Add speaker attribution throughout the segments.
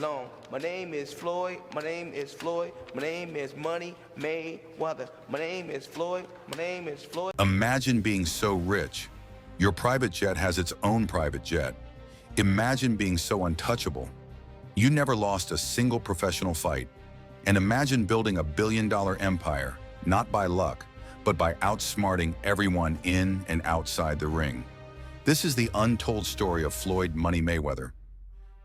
Speaker 1: Long. My name is Floyd. My name is Floyd. My name is Money Mayweather. My name is Floyd. My name is Floyd.
Speaker 2: Imagine being so rich. Your private jet has its own private jet. Imagine being so untouchable. You never lost a single professional fight. And imagine building a billion-dollar empire, not by luck, but by outsmarting everyone in and outside the ring. This is the untold story of Floyd "Money" Mayweather,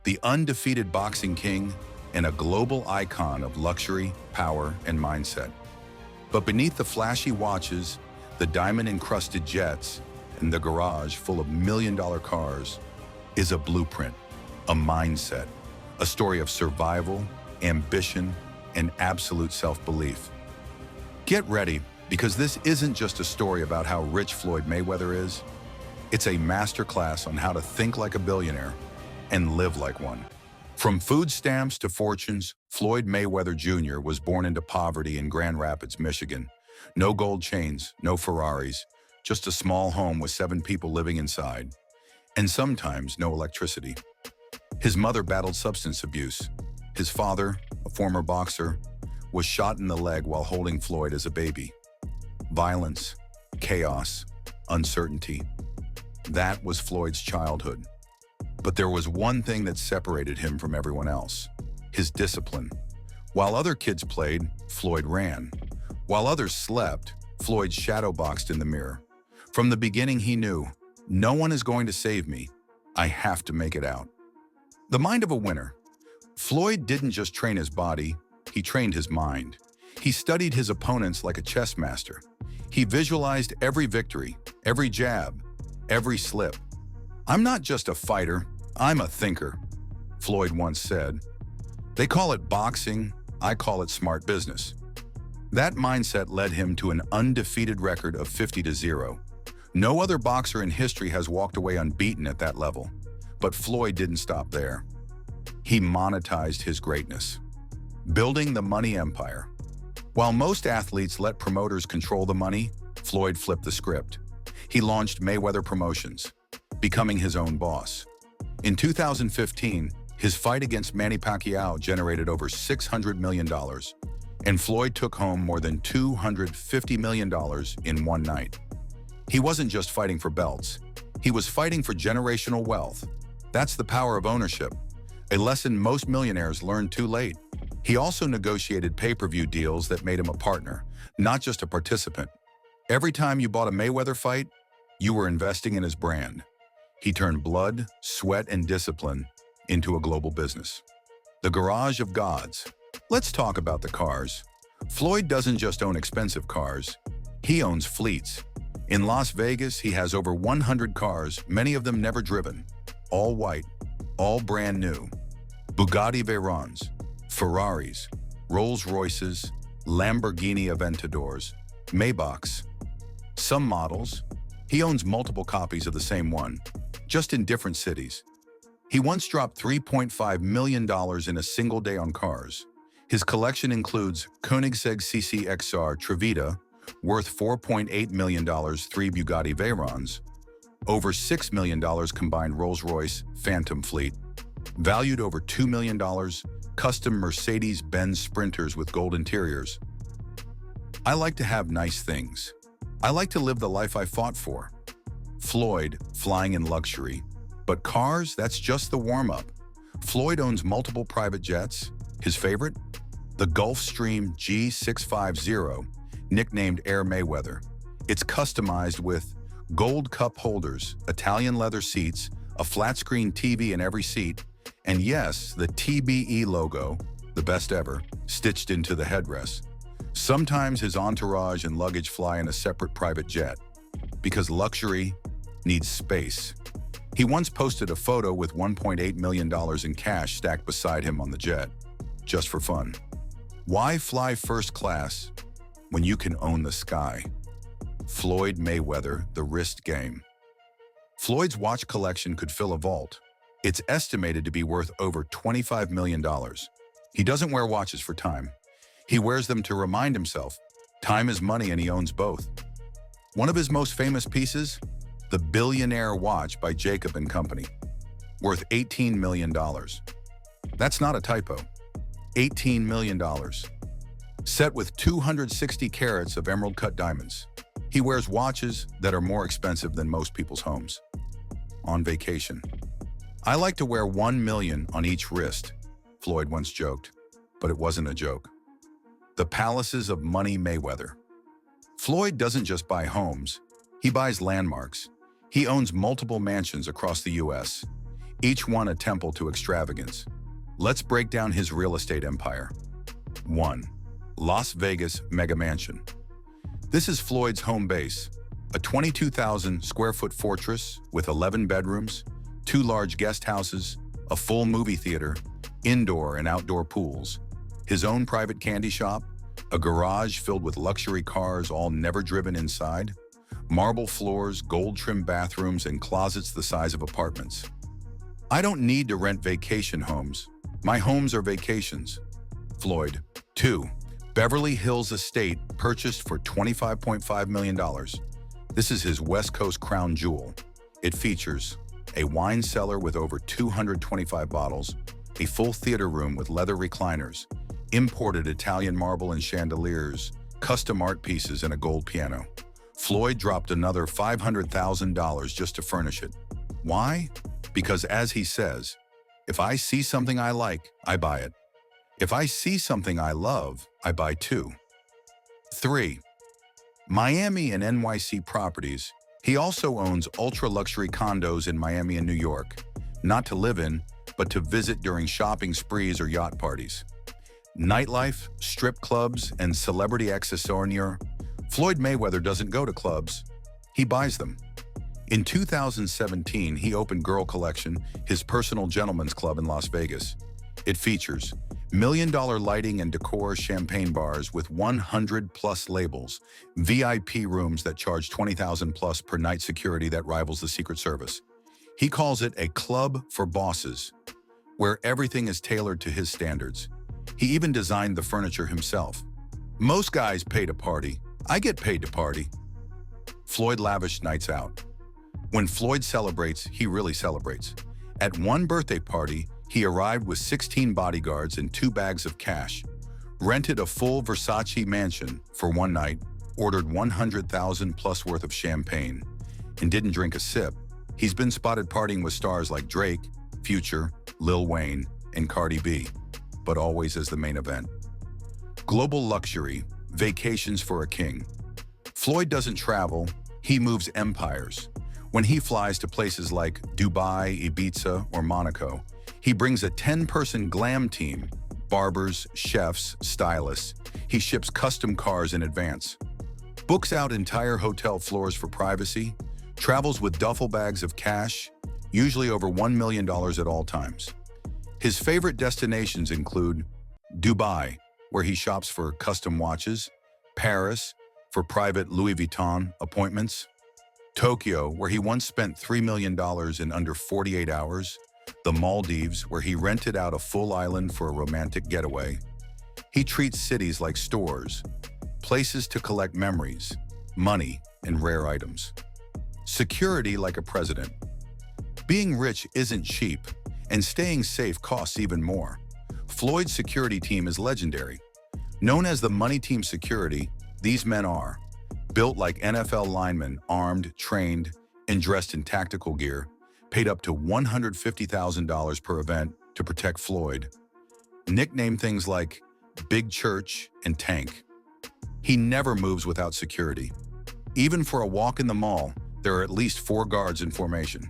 Speaker 2: the undefeated boxing king and a global icon of luxury, power, and mindset. But beneath the flashy watches, the diamond-encrusted jets, and the garage full of million-dollar cars is a blueprint, a mindset, a story of survival, ambition, and absolute self-belief. Get ready, because this isn't just a story about how rich Floyd Mayweather is. It's a masterclass on how to think like a billionaire and live like one. From food stamps to fortunes, Floyd Mayweather Jr. was born into poverty in Grand Rapids, Michigan. No gold chains, no Ferraris, just a small home with 7 people living inside, and sometimes no electricity. His mother battled substance abuse. His father, a former boxer, was shot in the leg while holding Floyd as a baby. Violence, chaos, uncertainty. That was Floyd's childhood. But there was one thing that separated him from everyone else: his discipline. While other kids played, Floyd ran. While others slept, Floyd shadowboxed in the mirror. From the beginning, he knew, no one is going to save me. I have to make it out. The mind of a winner. Floyd didn't just train his body, he trained his mind. He studied his opponents like a chess master. He visualized every victory, every jab, every slip. "I'm not just a fighter, I'm a thinker," Floyd once said. "They call it boxing, I call it smart business." That mindset led him to an undefeated record of 50-0. No other boxer in history has walked away unbeaten at that level. But Floyd didn't stop there. He monetized his greatness, building the money empire. While most athletes let promoters control the money, Floyd flipped the script. He launched Mayweather Promotions, becoming his own boss. In 2015, his fight against Manny Pacquiao generated over $600 million, and Floyd took home more than $250 million in one night. He wasn't just fighting for belts, he was fighting for generational wealth. That's the power of ownership, a lesson most millionaires learn too late. He also negotiated pay-per-view deals that made him a partner, not just a participant. Every time you bought a Mayweather fight, you were investing in his brand. He turned blood, sweat, and discipline into a global business. The garage of gods. Let's talk about the cars. Floyd doesn't just own expensive cars, he owns fleets. In Las Vegas, he has over 100 cars, many of them never driven. All white, all brand new. Bugatti Veyrons, Ferraris, Rolls-Royces, Lamborghini Aventadors, Maybachs. Some models, he owns multiple copies of the same one, just in different cities. He once dropped $3.5 million in a single day on cars. His collection includes Koenigsegg CC-XR Trevita, worth $4.8 million, 3 Bugatti Veyrons, over $6 million combined Rolls-Royce Phantom fleet, valued over $2 million, custom Mercedes-Benz Sprinters with gold interiors. I like to have nice things. I like to live the life I fought for. Floyd, flying in luxury. But cars, that's just the warm-up. Floyd owns multiple private jets. His favorite? The Gulfstream G650, nicknamed Air Mayweather. It's customized with gold cup holders, Italian leather seats, a flat-screen TV in every seat, and yes, the TBE logo, the best ever, stitched into the headrest. Sometimes his entourage and luggage fly in a separate private jet, because luxury needs space. He once posted a photo with $1.8 million in cash stacked beside him on the jet, just for fun. Why fly first class when you can own the sky? Floyd Mayweather, the wrist game. Floyd's watch collection could fill a vault. It's estimated to be worth over $25 million. He doesn't wear watches for time. He wears them to remind himself, time is money and he owns both. One of his most famous pieces? The Billionaire watch by Jacob & Company, worth $18 million. That's not a typo. $18 million. Set with 260 carats of emerald-cut diamonds. He wears watches that are more expensive than most people's homes. On vacation. I like to wear 1 million on each wrist, Floyd once joked, but it wasn't a joke. The palaces of money Mayweather. Floyd doesn't just buy homes, he buys landmarks. He owns multiple mansions across the US, each one a temple to extravagance. Let's break down his real estate empire. 1. Las Vegas Mega Mansion. This is Floyd's home base, a 22,000 square foot fortress with 11 bedrooms, 2 large guest houses, a full movie theater, indoor and outdoor pools, his own private candy shop, a garage filled with luxury cars all never driven inside, marble floors, gold-trimmed bathrooms, and closets the size of apartments. I don't need to rent vacation homes. My homes are vacations. Floyd. 2. Beverly Hills Estate, purchased for $25.5 million. This is his West Coast crown jewel. It features a wine cellar with over 225 bottles, a full theater room with leather recliners, imported Italian marble and chandeliers, custom art pieces, and a gold piano. Floyd dropped another $500,000 just to furnish it. Why? Because as he says, if I see something I like, I buy it. If I see something I love, I buy too. 3. Miami and NYC properties. He also owns ultra-luxury condos in Miami and New York, not to live in, but to visit during shopping sprees or yacht parties. Nightlife, strip clubs, and celebrity accessoire. Floyd Mayweather doesn't go to clubs, he buys them. In 2017, he opened Girl Collection, his personal gentleman's club in Las Vegas. It features million-dollar lighting and decor, champagne bars with 100-plus labels, VIP rooms that charge $20,000+ per night, security that rivals the Secret Service. He calls it a club for bosses, where everything is tailored to his standards. He even designed the furniture himself. Most guys pay to party. I get paid to party. Floyd lavish nights out. When Floyd celebrates, he really celebrates. At one birthday party, he arrived with 16 bodyguards and 2 bags of cash, rented a full Versace mansion for one night, ordered $100,000+ worth of champagne, and didn't drink a sip. He's been spotted partying with stars like Drake, Future, Lil Wayne, and Cardi B, but always as the main event. Global luxury, vacations for a king. Floyd doesn't travel, he moves empires. When he flies to places like Dubai, Ibiza, or Monaco, he brings a 10-person glam team, barbers, chefs, stylists. He ships custom cars in advance, books out entire hotel floors for privacy, travels with duffel bags of cash, usually over $1 million at all times. His favorite destinations include Dubai, where he shops for custom watches, Paris, for private Louis Vuitton appointments, Tokyo, where he once spent $3 million in under 48 hours, the Maldives, where he rented out a full island for a romantic getaway. He treats cities like stores, places to collect memories, money, and rare items. Security like a president. Being rich isn't cheap, and staying safe costs even more. Floyd's security team is legendary. Known as the Money Team Security, these men are built like NFL linemen, armed, trained, and dressed in tactical gear, paid up to $150,000 per event to protect Floyd. Nicknamed things like Big Church and Tank. He never moves without security. Even for a walk in the mall, there are at least 4 guards in formation.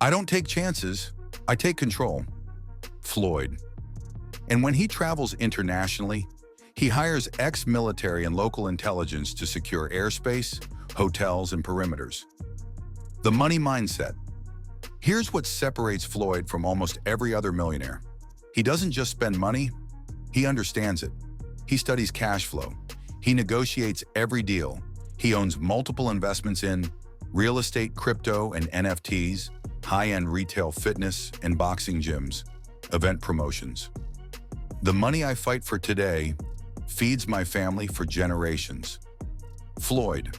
Speaker 2: I don't take chances, I take control. Floyd. And when he travels internationally, he hires ex-military and local intelligence to secure airspace, hotels, and perimeters. The money mindset. Here's what separates Floyd from almost every other millionaire. He doesn't just spend money, he understands it. He studies cash flow. He negotiates every deal. He owns multiple investments in real estate, crypto, and NFTs, high-end retail, fitness, and boxing gyms, event promotions. The money I fight for today feeds my family for generations. Floyd.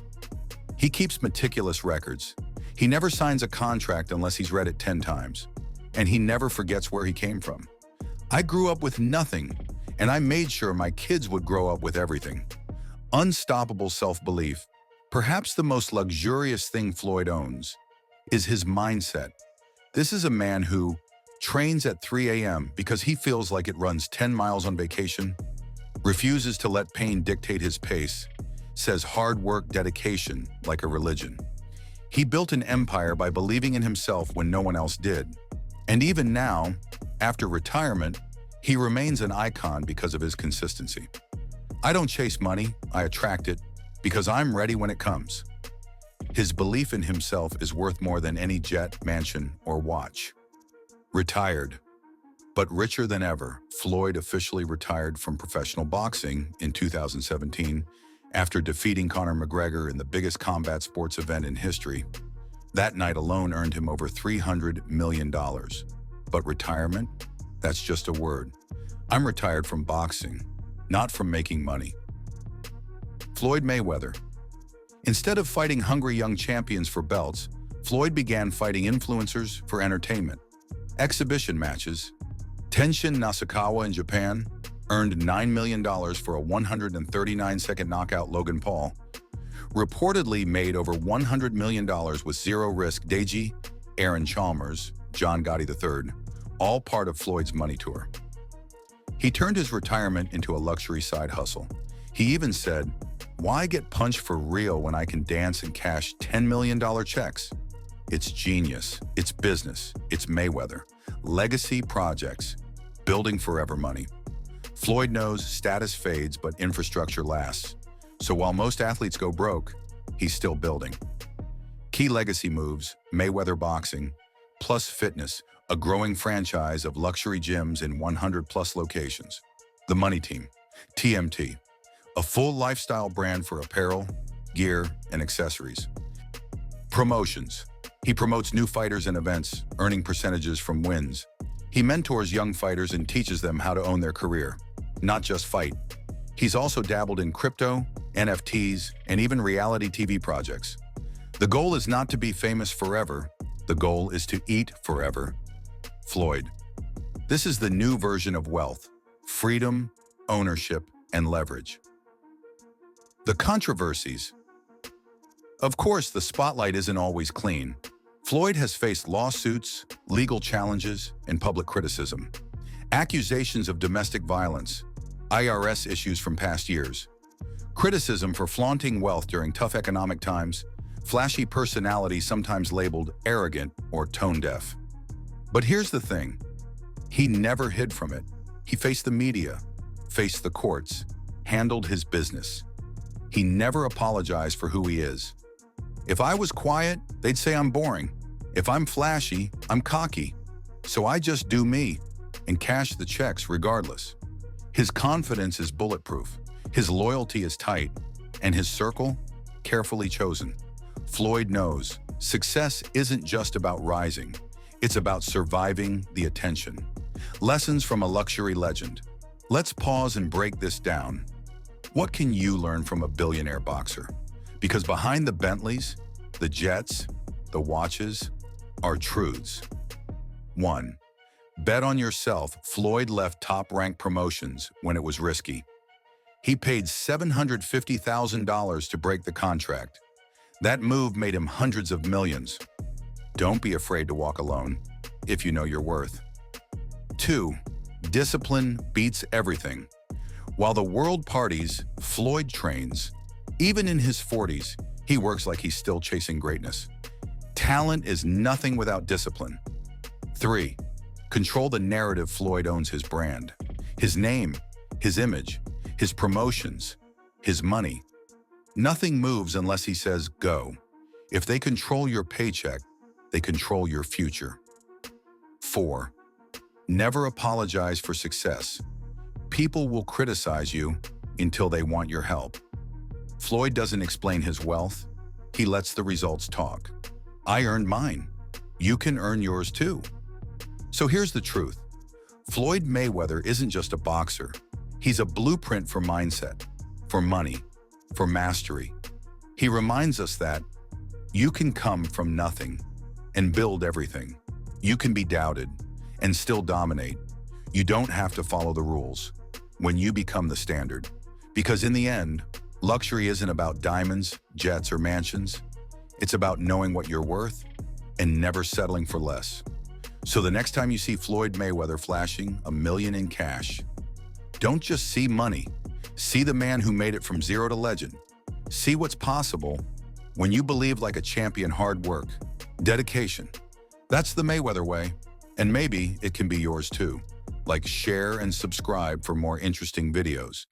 Speaker 2: He keeps meticulous records. He never signs a contract unless he's read it 10 times. And he never forgets where he came from. I grew up with nothing, and I made sure my kids would grow up with everything. Unstoppable self-belief, perhaps the most luxurious thing Floyd owns, is his mindset. This is a man who trains at 3 a.m. because he feels like it runs 10 miles on vacation, refuses to let pain dictate his pace, says hard work, dedication like a religion. He built an empire by believing in himself when no one else did. And even now, after retirement, he remains an icon because of his consistency. I don't chase money, I attract it because I'm ready when it comes. His belief in himself is worth more than any jet, mansion, or watch. Retired. But richer than ever, Floyd officially retired from professional boxing in 2017 after defeating Conor McGregor in the biggest combat sports event in history. That night alone earned him over $300 million. But retirement? That's just a word. I'm retired from boxing, not from making money. Floyd Mayweather. Instead of fighting hungry young champions for belts, Floyd began fighting influencers for entertainment. Exhibition matches. Tenshin Nasukawa in Japan earned $9 million for a 139-second knockout Logan Paul. Reportedly made over $100 million with zero risk Deji, Aaron Chalmers, John Gotti III, all part of Floyd's money tour. He turned his retirement into a luxury side hustle. He even said, "Why get punched for real when I can dance and cash $10 million checks?" It's genius, it's business, it's Mayweather. Legacy projects, building forever money. Floyd knows status fades, but infrastructure lasts. So while most athletes go broke, he's still building. Key legacy moves: Mayweather Boxing, Plus Fitness, a growing franchise of luxury gyms in 100-plus locations. The Money Team, TMT, a full lifestyle brand for apparel, gear, and accessories. Promotions. He promotes new fighters and events, earning percentages from wins. He mentors young fighters and teaches them how to own their career, not just fight. He's also dabbled in crypto, NFTs, and even reality TV projects. The goal is not to be famous forever. The goal is to eat forever. Floyd. This is the new version of wealth: freedom, ownership, and leverage. The controversies. Of course, the spotlight isn't always clean. Floyd has faced lawsuits, legal challenges, and public criticism. Accusations of domestic violence, IRS issues from past years, criticism for flaunting wealth during tough economic times, flashy personality sometimes labeled arrogant or tone-deaf. But here's the thing. He never hid from it. He faced the media, faced the courts, handled his business. He never apologized for who he is. If I was quiet, they'd say I'm boring. If I'm flashy, I'm cocky. So I just do me and cash the checks regardless. His confidence is bulletproof, his loyalty is tight, and his circle carefully chosen. Floyd knows success isn't just about rising, it's about surviving the attention. Lessons from a luxury legend. Let's pause and break this down. What can you learn from a billionaire boxer? Because behind the Bentleys, the jets, the watches, are truths. 1. Bet on yourself. Floyd left top-ranked promotions when it was risky. He paid $750,000 to break the contract. That move made him hundreds of millions. Don't be afraid to walk alone, if you know your worth. 2. Discipline beats everything. While the world parties, Floyd trains. Even in his 40s, he works like he's still chasing greatness. Talent is nothing without discipline. 3. Control the narrative. Floyd owns his brand, his name, his image, his promotions, his money. Nothing moves unless he says go. If they control your paycheck, they control your future. 4. Never apologize for success. People will criticize you until they want your help. Floyd doesn't explain his wealth. He lets the results talk. I earned mine. You can earn yours too. So here's the truth. Floyd Mayweather isn't just a boxer. He's a blueprint for mindset, for money, for mastery. He reminds us that you can come from nothing and build everything. You can be doubted and still dominate. You don't have to follow the rules when you become the standard. Because in the end, luxury isn't about diamonds, jets, or mansions. It's about knowing what you're worth and never settling for less. So the next time you see Floyd Mayweather flashing $1 million in cash, don't just see money. See the man who made it from zero to legend. See what's possible when you believe like a champion. Hard work, dedication. That's the Mayweather way. And maybe it can be yours too. Like, share and subscribe for more interesting videos.